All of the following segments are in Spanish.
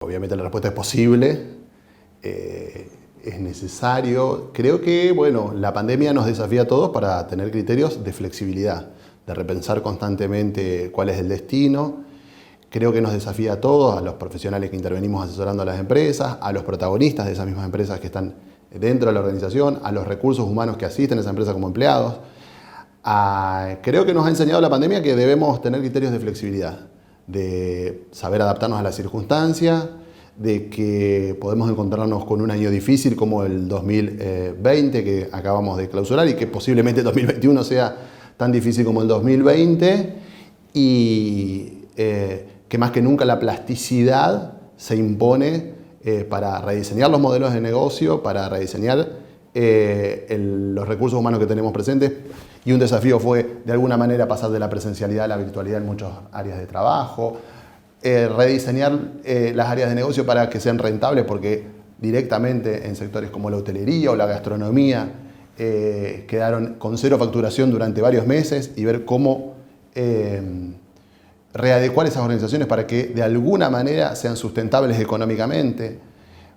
Obviamente la respuesta es posible, es necesario. Creo que, bueno, la pandemia nos desafía a todos para tener criterios de flexibilidad, de repensar constantemente cuál es el destino. Creo que nos desafía a todos, a los profesionales que intervenimos asesorando a las empresas, a los protagonistas de esas mismas empresas que están dentro de la organización, a los recursos humanos que asisten a esa empresa como empleados. Creo que nos ha enseñado la pandemia que debemos tener criterios de flexibilidad, de saber adaptarnos a las circunstancias, de que podemos encontrarnos con un año difícil como el 2020 que acabamos de clausurar y que posiblemente el 2021 sea tan difícil como el 2020 y que más que nunca la plasticidad se impone para rediseñar los modelos de negocio, para rediseñar los recursos humanos que tenemos presentes. Y un desafío fue, de alguna manera, pasar de la presencialidad a la virtualidad en muchas áreas de trabajo, rediseñar las áreas de negocio para que sean rentables, porque directamente en sectores como la hotelería o la gastronomía quedaron con cero facturación durante varios meses y ver cómo readecuar esas organizaciones para que de alguna manera sean sustentables económicamente.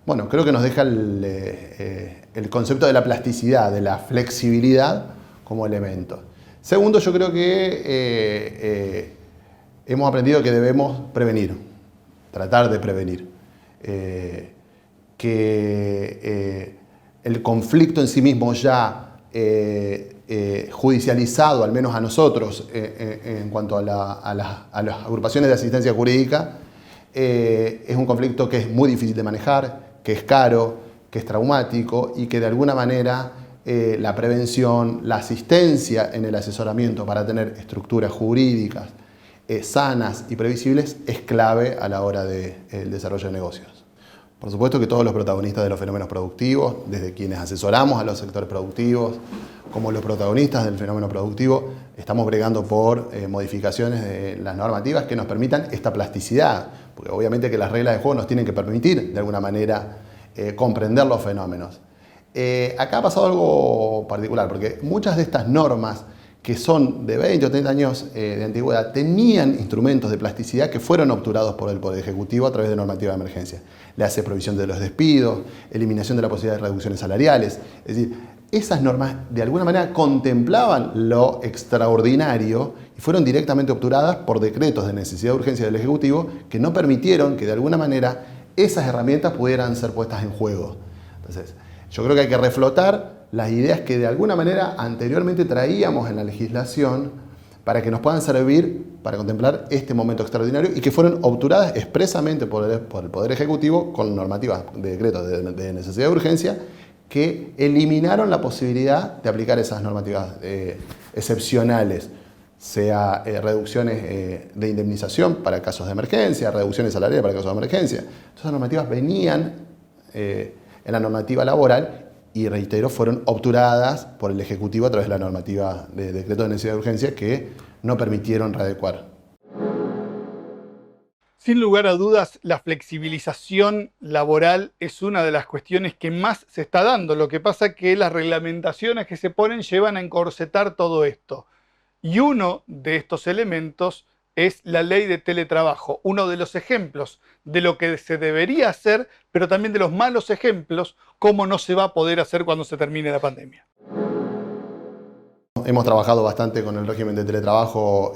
Bueno, creo que nos deja el concepto de la plasticidad, de la flexibilidad como elemento. Segundo, yo creo que hemos aprendido que debemos prevenir, tratar de prevenir. Que el conflicto en sí mismo ya judicializado, al menos a nosotros, en cuanto a las agrupaciones de asistencia jurídica, es un conflicto que es muy difícil de manejar, que es caro, que es traumático y que de alguna manera la prevención, la asistencia en el asesoramiento para tener estructuras jurídicas sanas y previsibles es clave a la hora del desarrollo de negocios. Por supuesto que todos los protagonistas de los fenómenos productivos, desde quienes asesoramos a los sectores productivos, como los protagonistas del fenómeno productivo, estamos bregando por modificaciones de las normativas que nos permitan esta plasticidad, porque obviamente que las reglas de juego nos tienen que permitir, de alguna manera, comprender los fenómenos. Acá ha pasado algo particular, porque muchas de estas normas que son de 20 o 30 años de antigüedad, tenían instrumentos de plasticidad que fueron obturados por el Poder Ejecutivo a través de normativa de emergencia. Le hace provisión de los despidos, eliminación de la posibilidad de reducciones salariales. Es decir, esas normas de alguna manera contemplaban lo extraordinario y fueron directamente obturadas por decretos de necesidad de urgencia del Ejecutivo que no permitieron que de alguna manera esas herramientas pudieran ser puestas en juego. Entonces, yo creo que hay que reflotar las ideas que de alguna manera anteriormente traíamos en la legislación para que nos puedan servir para contemplar este momento extraordinario y que fueron obturadas expresamente por el Poder Ejecutivo con normativas de decretos de necesidad de urgencia que eliminaron la posibilidad de aplicar esas normativas excepcionales, sea reducciones de indemnización para casos de emergencia, reducciones salariales para casos de emergencia. Esas normativas venían en la normativa laboral y, reitero, fueron obturadas por el Ejecutivo a través de la normativa de decreto de necesidad de urgencia que no permitieron readecuar. Sin lugar a dudas, la flexibilización laboral es una de las cuestiones que más se está dando. Lo que pasa es que las reglamentaciones que se ponen llevan a encorsetar todo esto. Y uno de estos elementos es la ley de teletrabajo, uno de los ejemplos de lo que se debería hacer, pero también de los malos ejemplos, cómo no se va a poder hacer cuando se termine la pandemia. Hemos trabajado bastante con el régimen de teletrabajo,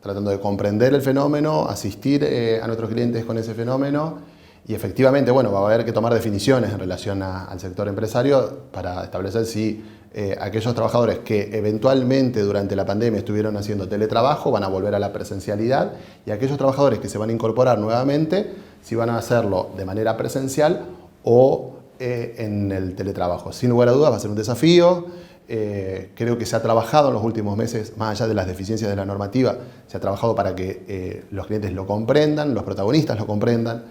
tratando de comprender el fenómeno, asistir a nuestros clientes con ese fenómeno y efectivamente, bueno, va a haber que tomar definiciones en relación al sector empresario para establecer si aquellos trabajadores que eventualmente durante la pandemia estuvieron haciendo teletrabajo van a volver a la presencialidad y aquellos trabajadores que se van a incorporar nuevamente si van a hacerlo de manera presencial o en el teletrabajo. Sin lugar a dudas va a ser un desafío. Creo que se ha trabajado en los últimos meses, más allá de las deficiencias de la normativa, se ha trabajado para que los clientes lo comprendan, los protagonistas lo comprendan.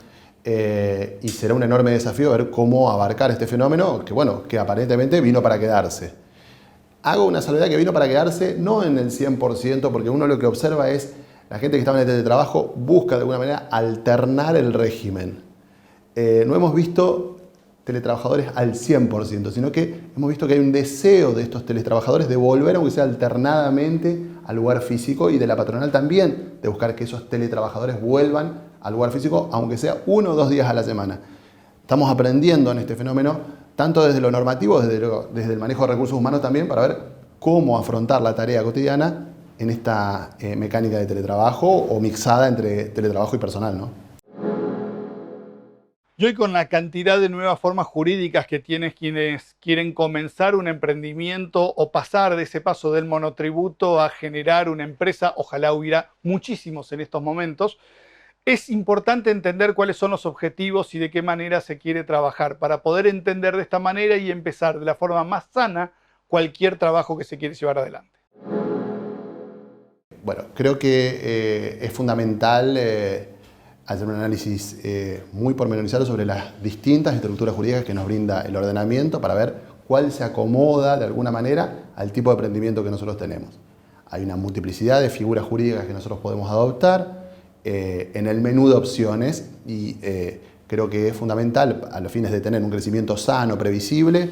Y será un enorme desafío ver cómo abarcar este fenómeno que, bueno, que aparentemente vino para quedarse. Hago una salvedad que vino para quedarse no en el 100%, porque uno lo que observa es la gente que estaba en el teletrabajo busca de alguna manera alternar el régimen. No hemos visto teletrabajadores al 100%, sino que hemos visto que hay un deseo de estos teletrabajadores de volver, aunque sea alternadamente, al lugar físico y de la patronal también, de buscar que esos teletrabajadores vuelvan al lugar físico, aunque sea 1 o 2 días a la semana. Estamos aprendiendo en este fenómeno, tanto desde lo normativo, desde el manejo de recursos humanos también, para ver cómo afrontar la tarea cotidiana en esta mecánica de teletrabajo o mixada entre teletrabajo y personal, ¿no? Y hoy, con la cantidad de nuevas formas jurídicas que tienen quienes quieren comenzar un emprendimiento o pasar de ese paso del monotributo a generar una empresa, ojalá hubiera muchísimos en estos momentos, es importante entender cuáles son los objetivos y de qué manera se quiere trabajar para poder entender de esta manera y empezar de la forma más sana cualquier trabajo que se quiere llevar adelante. Bueno, creo que es fundamental hacer un análisis muy pormenorizado sobre las distintas estructuras jurídicas que nos brinda el ordenamiento para ver cuál se acomoda de alguna manera al tipo de emprendimiento que nosotros tenemos. Hay una multiplicidad de figuras jurídicas que nosotros podemos adoptar en el menú de opciones y creo que es fundamental, a los fines de tener un crecimiento sano, previsible,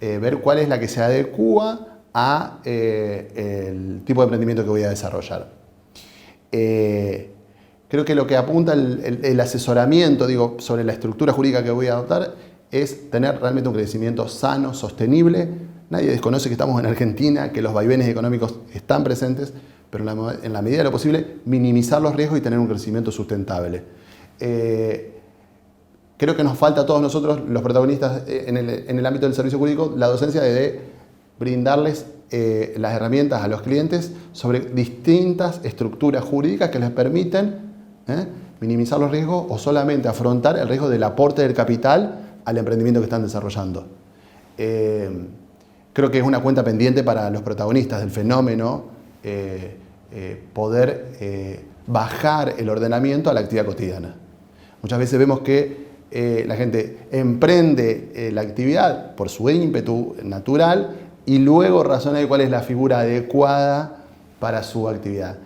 ver cuál es la que se adecúa a el tipo de emprendimiento que voy a desarrollar. Creo que lo que apunta el asesoramiento, digo, sobre la estructura jurídica que voy a adoptar es tener realmente un crecimiento sano, sostenible. Nadie desconoce que estamos en Argentina, que los vaivenes económicos están presentes, pero en la medida de lo posible minimizar los riesgos y tener un crecimiento sustentable. Creo que nos falta a todos nosotros, los protagonistas en el ámbito del servicio jurídico, la docencia de brindarles las herramientas a los clientes sobre distintas estructuras jurídicas que les permiten minimizar los riesgos o solamente afrontar el riesgo del aporte del capital al emprendimiento que están desarrollando. Creo que es una cuenta pendiente para los protagonistas del fenómeno poder bajar el ordenamiento a la actividad cotidiana. Muchas veces vemos que la gente emprende la actividad por su ímpetu natural y luego razona de cuál es la figura adecuada para su actividad.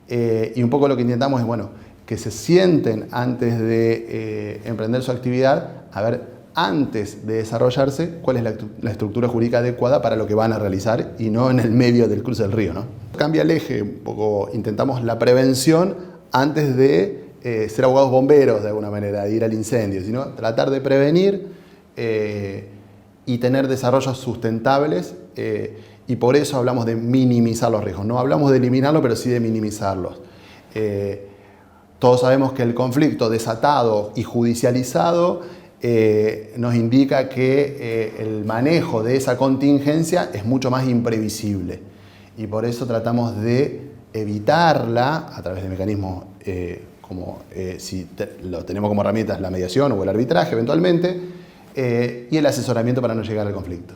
Y un poco lo que intentamos es, bueno, que se sienten antes de emprender su actividad, a ver, antes de desarrollarse, cuál es la estructura jurídica adecuada para lo que van a realizar y no en el medio del cruce del río, ¿no? Cambia el eje, un poco intentamos la prevención antes de ser abogados bomberos de alguna manera, de ir al incendio, sino tratar de prevenir y tener desarrollos sustentables y por eso hablamos de minimizar los riesgos. No hablamos de eliminarlos, pero sí de minimizarlos. Todos sabemos que el conflicto desatado y judicializado nos indica que el manejo de esa contingencia es mucho más imprevisible y por eso tratamos de evitarla a través de mecanismos como si lo tenemos como herramientas la mediación o el arbitraje eventualmente y el asesoramiento para no llegar al conflicto.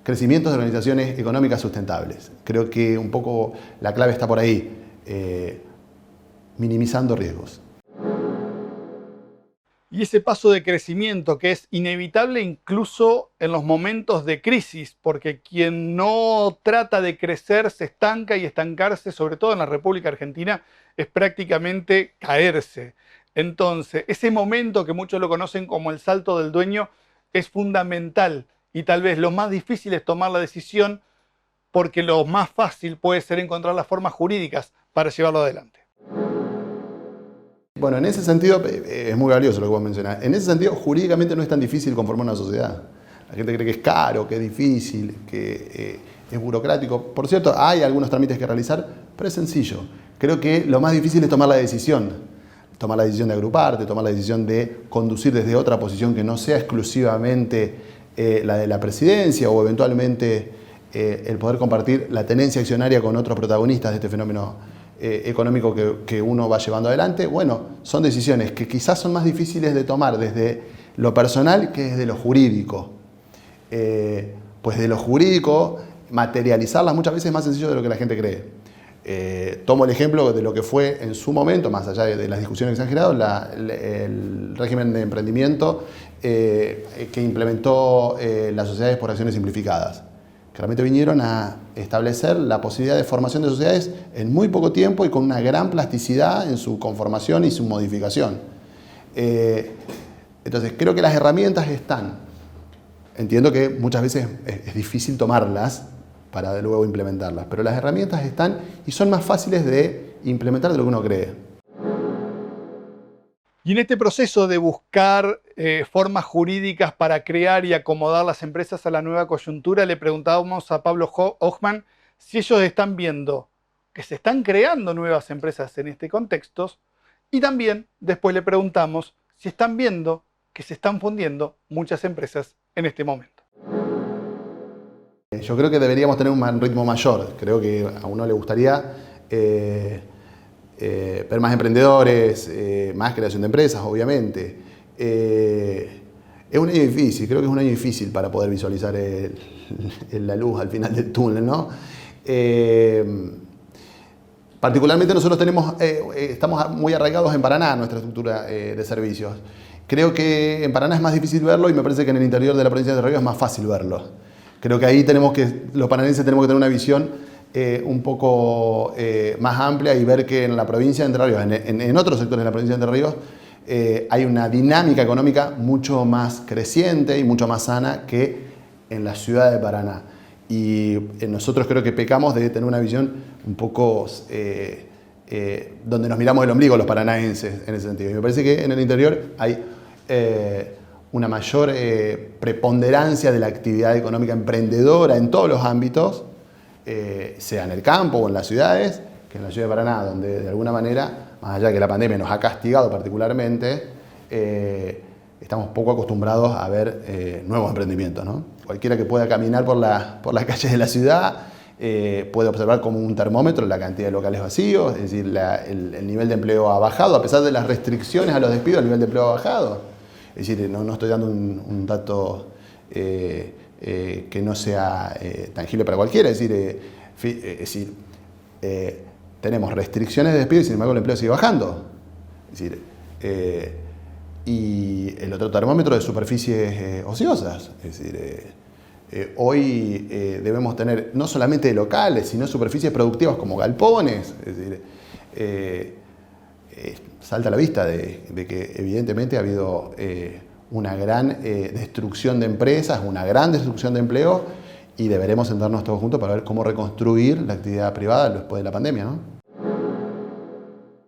Crecimientos de organizaciones económicas sustentables. Creo que un poco la clave está por ahí, minimizando riesgos. Y ese paso de crecimiento que es inevitable incluso en los momentos de crisis, porque quien no trata de crecer se estanca y estancarse, sobre todo en la República Argentina, es prácticamente caerse. Entonces, ese momento que muchos lo conocen como el salto del dueño es fundamental y tal vez lo más difícil es tomar la decisión porque lo más fácil puede ser encontrar las formas jurídicas para llevarlo adelante. Bueno, en ese sentido es muy valioso lo que vos mencionás. En ese sentido, jurídicamente no es tan difícil conformar una sociedad. La gente cree que es caro, que es difícil, que es burocrático. Por cierto, hay algunos trámites que realizar, pero es sencillo. Creo que lo más difícil es tomar la decisión. Tomar la decisión de agruparte, tomar la decisión de conducir desde otra posición que no sea exclusivamente la de la presidencia o eventualmente el poder compartir la tenencia accionaria con otros protagonistas de este fenómeno económico que uno va llevando adelante. Bueno, son decisiones que quizás son más difíciles de tomar desde lo personal que desde lo jurídico. Pues de lo jurídico, materializarlas muchas veces es más sencillo de lo que la gente cree. Tomo el ejemplo de lo que fue en su momento, más allá de las discusiones que se han generado, el régimen de emprendimiento que implementó las sociedades por acciones simplificadas. Que realmente vinieron a establecer la posibilidad de formación de sociedades en muy poco tiempo y con una gran plasticidad en su conformación y su modificación. Entonces, creo que las herramientas están. Entiendo que muchas veces es difícil tomarlas para luego implementarlas, pero las herramientas están y son más fáciles de implementar de lo que uno cree. Y en este proceso de buscar formas jurídicas para crear y acomodar las empresas a la nueva coyuntura, le preguntábamos a Pablo Hochman si ellos están viendo que se están creando nuevas empresas en este contexto, y también después le preguntamos si están viendo que se están fundiendo muchas empresas en este momento. Yo creo que deberíamos tener un ritmo mayor. Creo que a uno le gustaría ver más emprendedores, más creación de empresas, obviamente. Es un año difícil, creo que es un año difícil para poder visualizar la luz al final del túnel, ¿no? Particularmente nosotros estamos muy arraigados en Paraná, nuestra estructura de servicios. Creo que en Paraná es más difícil verlo y me parece que en el interior de la provincia de Entre Ríos es más fácil verlo. Creo que ahí los paranaenses tenemos que tener una visión un poco más amplia y ver que en la provincia de Entre Ríos, en otros sectores de la provincia de Entre Ríos, hay una dinámica económica mucho más creciente y mucho más sana que en la ciudad de Paraná. Y nosotros creo que pecamos de tener una visión un poco donde nos miramos el ombligo los paranaenses en ese sentido. Y me parece que en el interior hay una mayor preponderancia de la actividad económica emprendedora en todos los ámbitos, sea en el campo o en las ciudades, que en la ciudad de Paraná, donde de alguna manera, más allá de que la pandemia nos ha castigado particularmente, estamos poco acostumbrados a ver nuevos emprendimientos, ¿no? Cualquiera que pueda caminar por las calles de la ciudad puede observar como un termómetro la cantidad de locales vacíos, es decir, el nivel de empleo ha bajado, a pesar de las restricciones a los despidos, el nivel de empleo ha bajado. Es decir, no estoy dando un dato que no sea tangible para cualquiera, es decir, tenemos restricciones de despido y sin embargo el empleo sigue bajando. Es decir, y el otro termómetro de superficies ociosas. Es decir, hoy debemos tener no solamente locales, sino superficies productivas como galpones. Es decir, salta a la vista de que evidentemente ha habido una gran destrucción de empresas, una gran destrucción de empleo, y deberemos sentarnos todos juntos para ver cómo reconstruir la actividad privada después de la pandemia, ¿no?